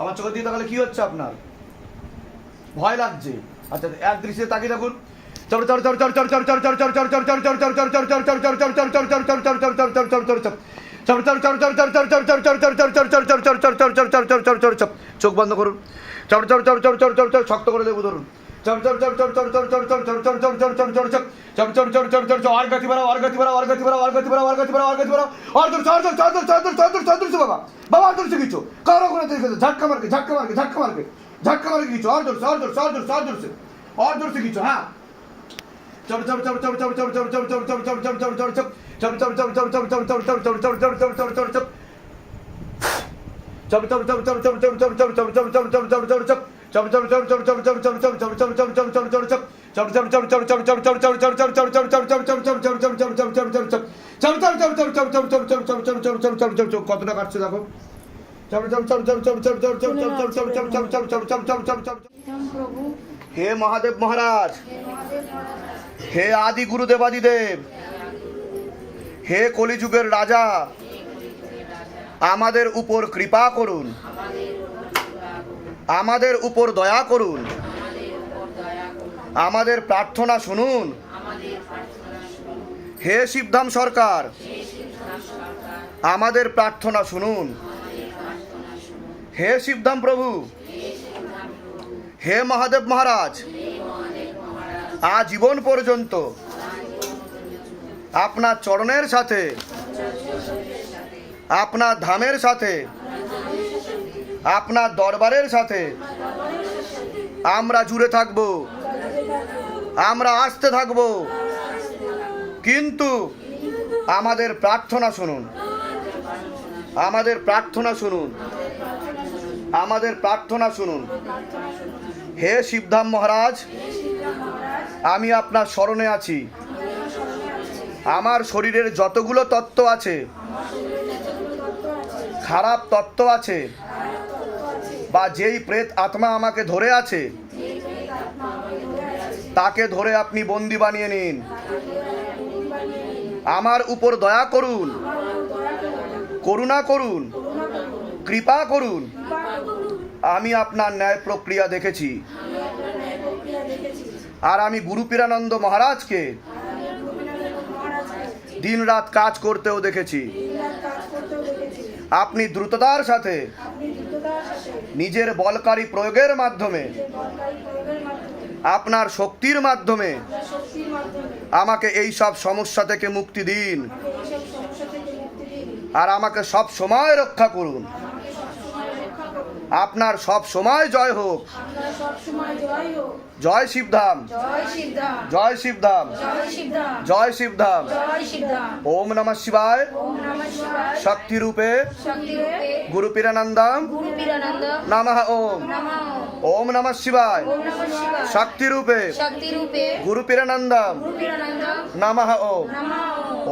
আমার চোখের দিকে তাকালে কি হচ্ছে আপনার? ভয় লাগছে। আচ্ছা এক দৃশ্যে তাকিয়ে থাকুন। চোখ বন্ধ করুন, শক্ত করে লেবু ধরুন। ঝটকা মারকে ঝটকা মারকে ঝটকা মারকে ঝটকা মারকে কিছু আর জোরসে আর জোরসে আর জোরসে আর জোরসে আর জোরসে কিছু। হ্যাঁ কতটা কাটছে দেখো। হে মহাদেব মহারাজ, হে আদি গুরুদেবাদিদেব, হে কলিযুগের রাজা, আমাদের উপর কৃপা করুন, আমাদের উপর দয়া করুন, আমাদের প্রার্থনা শুনুন। হে শিবধাম সরকার, আমাদের প্রার্থনা শুনুন। হে শিবধাম প্রভু, হে মহাদেব মহারাজ, আজীবন পর্যন্ত আপনার চরণের সাথে, আপনার ধামের সাথে, আপনার দরবারের সাথে আমরা জুড়ে থাকব, আমরা আসতে থাকব। কিন্তু আমাদের প্রার্থনা শুনুন, আমাদের প্রার্থনা শুনুন, আমাদের প্রার্থনা শুনুন। হে শিবধাম মহারাজ, আমি আপনার শরণে আছি। আমার শরীরের যতগুলো তত্ত্ব আছে, খারাপ তত্ত্ব আছে, বা যেই প্রেত আত্মা আমাকে ধরে আছে, তাকে ধরে আপনি বন্দি বানিয়ে নিন। আমার উপর দয়া করুন, করুণা করুন, কৃপা করুন। আমি আপনার ন্যায় প্রক্রিয়া দেখেছি, আর আমি গুরু পীরানন্দ মহারাজকে দিন রাত কাজ করতেও দেখেছি। আপনি দ্রুততার সাথে নিজের বলকারী প্রয়োগের মাধ্যমে, আপনার শক্তির মাধ্যমে আমাকে এই সব সমস্যা থেকে মুক্তি দিন, আর আমাকে সব সময় রক্ষা করুন। আপনার সব সময় জয় হোক। জয় শিবধাম, জয় শিবধাম, জয় শিবধাম। ওম নমঃ শিবায়। শক্তি রূপে গুরু পীরানন্দম নমঃ ওম। ওম নমঃ শিবায়। শক্তি রূপে গুরু পীরানন্দম নমঃ ওম।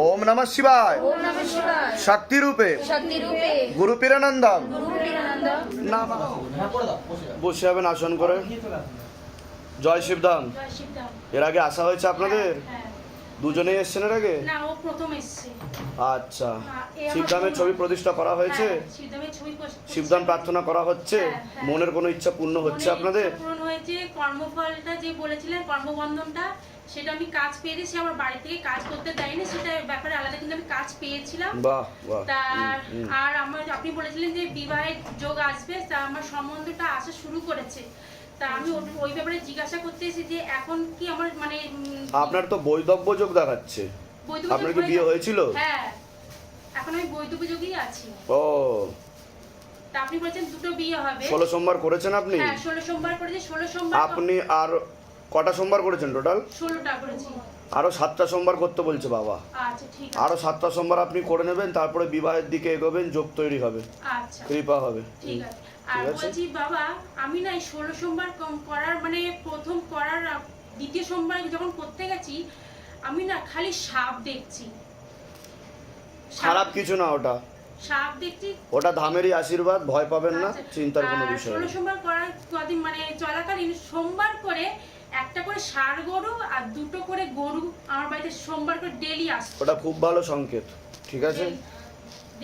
ওম নমঃ শিবায়। শক্তি রূপে গুরু পীরানন্দম নমঃ। বসে যাবেন আসন করে। জয় শিবধাম। এর আগে আসা হয়েছে আপনাদের? দুজনেই এসছেন এর আগে? না, ও প্রথম এসেছে। আচ্ছা, শিবধামের ছবি প্রতিষ্ঠা করা হয়েছে? শিবধামের ছবি শিবধাম প্রার্থনা করা হচ্ছে? হ্যাঁ। মনের কোনো ইচ্ছা পূর্ণ হচ্ছে আপনাদের? পূরণ হয়েছে। কর্মফলটা যে বলেছিলেন, কর্মবন্ধনটা, সেটা আমি কাজ পেয়েছি। আমার বাড়ি থেকে কাজ করতে দেয়নি, সেটা ব্যাপারে আলাদা, কিন্তু আমি কাজ পেয়েছিলাম। বাহ বাহ। আর আমার, আপনি বলেছিলেন যে বিবাহের যোগ আসবে, তা আমার সম্বন্ধটা আসা শুরু করেছে। তা আমি ওই ব্যাপারে জিজ্ঞাসা করতে এসেছি যে এখন কি আমার মানে আপনার তো বৈধব্য যোগ দেখাচ্ছে। আপনার কি বিয়ে হয়েছিল? হ্যাঁ, এখন আমি বৈধব্য যোগেই আছি। ও, তা আপনি বলেছেন দুটো বিয়ে হবে। 16 সোমবার করেছেন আপনি? হ্যাঁ, 16 সোমবার করেছি। 16 সোমবার আপনি আর কটা সোমবার করেছেন টোটাল? 16টা করেছি। আরো 7টা সোমবার করতে বলছে বাবা। আচ্ছা, ঠিক আছে। আরো 7টা সোমবার আপনি করে নেবেন, তারপরে বিবাহের দিকে এগোবেন, যোগ তৈরি হবে, আচ্ছা, কৃপা হবে। ঠিক আছে। আর বলছি বাবা, আমি না এই 16 সোমবার করার মানে প্রথম করার দ্বিতীয় সোমবার যখন করতে গেছি, আমি না খালি সাপ দেখছি। খারাপ কিছু না ওটা, সাপ দেখছি। ওটা ধামেরই আশীর্বাদ, ভয় পাবেন না, চিন্তার কোনো বিষয় 16 নেই। সোমবার করার কদিন মানে চলাকালীন সোমবার করে একটা করে ষাঁড় গরু আর দুটো করে গরু আমার বাড়িতে সোমবার করে ডেলি আসছে। ওটা খুব ভালো সংকেত, ঠিক আছে?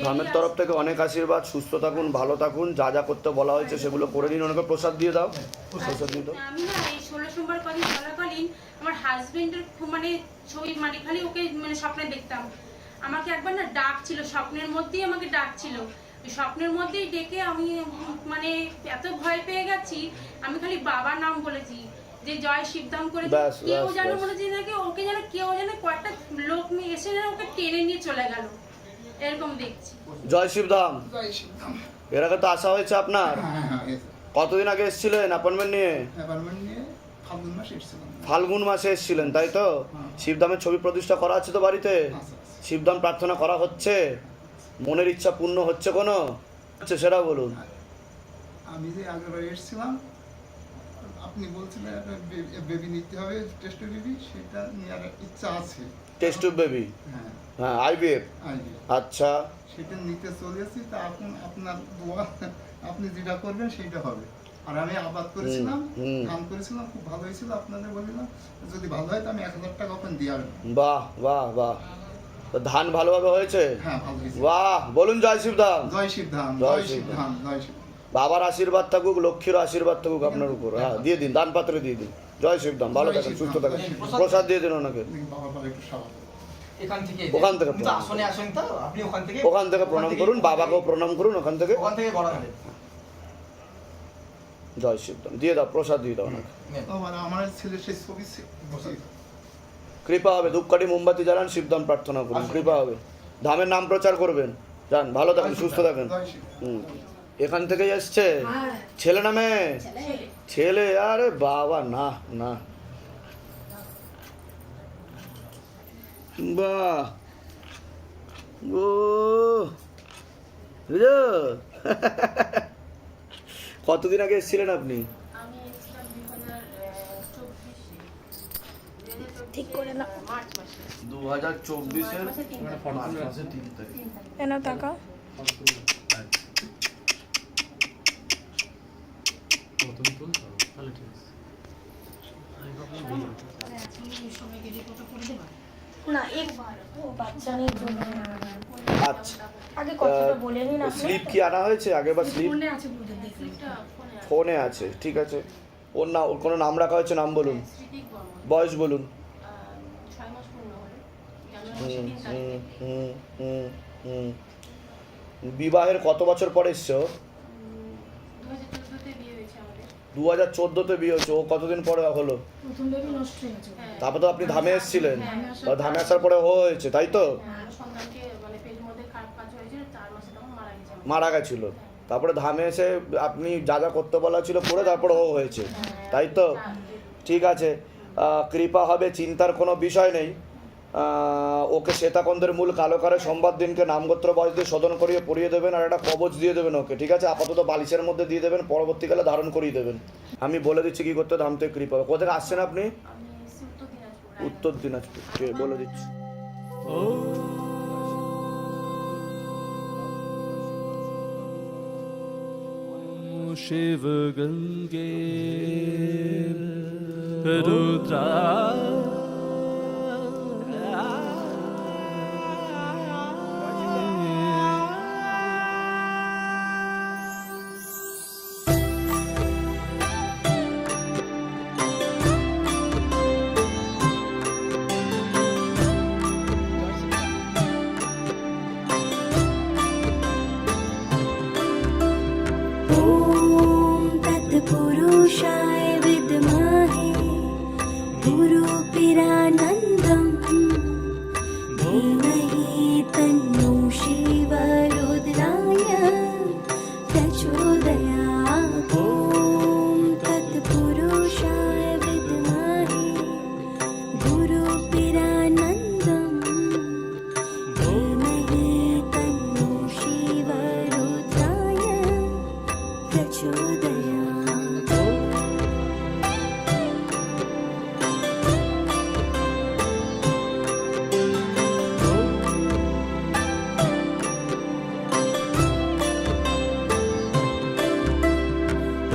ধামের তরফ থেকে অনেক আশীর্বাদ, সুস্থ থাকুন, ভালো থাকুন, যা যা করতে বলা হয়েছে সেগুলো করে নিন। ওনাকে প্রসাদ দিয়ে দাও, প্রসাদ দিয়ে দাও। আমি না এই 16 সোমবার কদিন চলাকালীন আমার হাজবেন্ডের মানে ছবি মানে খালি ওকে মানে স্বপ্নে দেখতাম। আমাকে একবার না ডাক ছিল, স্বপ্নের মধ্যেই আমাকে ডাক ছিল। ওই স্বপ্নের মধ্যেই ডেকে আমি মানে এত ভয় পেয়ে গেছি, আমি খালি বাবার নাম বলেছি যে জয় শিবধাম করে। ব্যাস, কেউ ব্যাস, যেন ব্যাস। বলেছি নাকি ওকে যেন কেউ যেন কয়েকটা লোক নিয়ে এসে যেন ওকে টেনে নিয়ে চলে গেল, এরকম দেখছি। জয় শিবধাম। জয় শিবধাম। এর আগে তো আসা হয়েছে আপনার? হ্যাঁ, কতদিন আগে এসেছিলেন অ্যাপয়েন্টমেন্ট নিয়ে? অ্যাপার্টমেন্ট নিয়ে ফাল্গুন মাসে এসেছিলাম। ফাল্গুন মাসে এসেছিলেন, তাই তো? শিবধামের ছবি প্রতিষ্ঠা করা আছে তো বাড়িতে? আচ্ছা, শিবধাম প্রার্থনা করা হচ্ছে? মনের ইচ্ছা পূর্ণ হচ্ছে কোনো? হচ্ছে সেটা বলুন। আমি যে আগেরবার এসেছিলাম, আপনি বলছিলেন একটা বেবি নিতে হবে, টেস্ট বেবি, সেটা নেওয়ার ইচ্ছা আছে। Test tube baby? হ্যাঁ, হ্যাঁ, আইভিএফ। আইডিয়া। আচ্ছা, সেটা নিতে চলেছি, তা এখন আপনার দোয়া, আপনি যেটা করবেন সেইটা হবে। আর আমি আবাদ করেছিলাম, হুম। ধান করেছিলাম, খুব ভালো হয়েছিল। আপনাদের বললাম যদি ভালো হয় তো আমি 1000 টাকা ওখানে দিয়ে আসবো। বাহ বাহ বাহ। তো ধান ভালোভাবে হয়েছে? হ্যাঁ, ভালো হয়েছে। বাহ, বলুন জয় শিবধাম। জয় শিবধাম, জয় জয় শিবধাম। শিবধাম, জয় শিবধাম। বাবার আশীর্বাদ থাকুক, লক্ষ্মীর আশীর্বাদ থাকুক আপনার উপর। হ্যাঁ, দিয়ে দিন, দান পাত্রে দিয়ে দিন। জয় শিবধাম, ভালো জয় থাকেন, শিবধাম, সুস্থ থাকেন। জয় শিবধাম। প্রসাদ দিয়ে দিন ওনাকে। বাবা বাবা একটু সাবান। এখান থেকে ওখান থেকে আপনি তো আসনে আসেন তো, আপনি ওখান থেকে ওখান থেকে প্রণাম করুন, বাবাকেও প্রণাম করুন ওখান থেকে। ওখান থেকে গড়া দেন। জয় শিবধাম, দিয়ে দাও, প্রসাদ দিয়ে দাও ওনাকে। আমার ছেলে সেই ছবি কৃপা হবে, ধূপকাঠি মোমবাতি জ্বালান, শিবধাম প্রার্থনা করুন, কৃপা হবে। ধামের নাম প্রচার করবেন। যান, ভালো থাকেন, সুস্থ থাকেন। জয় শিবধাম। হুম। এখান থেকেই এসছে? ছেলে না মেয়ে? ছেলে। আরে বাবা, না না, বাহ, ও বুঝলো? কতদিন আগে এসেছিলেন আপনি? আমি এসেছিলাম 2024 ঠিক করে না। মার্চ মাসে। 2024-এর মার্চ মাসে 3 তারিখ। মার্চ মাসের 3 তারিখ। এনা টাকা না, একবার ও বাচ্চা নেই জন্য। আচ্ছা, আগে কথাটা বলে নিন আপনি। স্লিপ কি আনা হয়েছে আগে বা স্লিপ? ফোনে আছে বুঝে দেখি। স্লিপটা ফোনে আছে। ফোনে আছে, ঠিক আছে। ওর না, ওর কোনো নাম রাখা হয়েছে? নাম বলুন, স্মৃতিক বর্মন। বয়স বলুন। 6 মাস পূর্ণ হলো। হুম, জানুয়ারি মাসে 3 তারিখে। হুম, হুম, হুম, হুম। বিবাহের কত বছর পরে এসছো? 2014 তে বিয়ে হয়েছে আমাদের। 2014-তে বিয়ে হয়েছে। ও কতদিন পরে হলো? প্রথম বেবি নষ্ট হয়ে গেছে। হ্যাঁ। তারপর তো আপনি ধামে এসেছিলেন, হ্যাঁ, ধামে আসার পরে ও হয়েছে, তাই তো? সন্তানকে মানে পেটের মধ্যে খারাপ কাজ হয়েছিল, 4 মাসে তখন মারা গেছে আমার। মারা গেছিল। তারপরে ধামে এসে আপনি যা যা করতে বলা ছিল করে তারপরে ও হয়েছে, তাই তো? ঠিক আছে, কৃপা হবে, চিন্তার কোনো বিষয় নেই। ওকে শ্বেতাকন্দের মূল কালো করে সোমবার দিনকে নামগোত্র বয়স দিয়ে শোধন করিয়ে পরিয়ে দেবেন, আর একটা কবচ দিয়ে দেবেন ওকে, ঠিক আছে? আপাতত বালিশের মধ্যে দিয়ে দেবেন, পরবর্তীকালে ধারণ করিয়ে দেবেন। আমি বলে দিচ্ছি কি করতে, ধাম থেকে কৃপা হবে। কোথায় আসছেন আপনি? আমি এসেছি উত্তর দিনাজপুর। উত্তর দিনাজপুর। কে বলে দিচ্ছি। शिव गंगे रुद्रा ॐ तत्पुरुषाय विद्महे गुरुपिरानन्दम् धीमहि तन्नो शिवरुद्राय प्रचोदयात्। ॐ तत्पुरुषाय विद्महे गुरुपिरानन्दम् धीमहि तन्नो शिवरुद्राय प्रचोदयात्।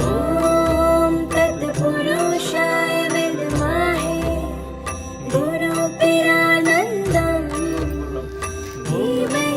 ॐ तत्पुरुषाय विद्महे गुरुपिरानन्दम् धीमहि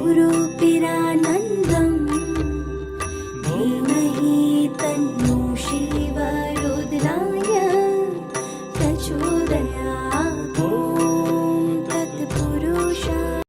गुरुपिरानन्दम् धीमहि तन्नो शिवाय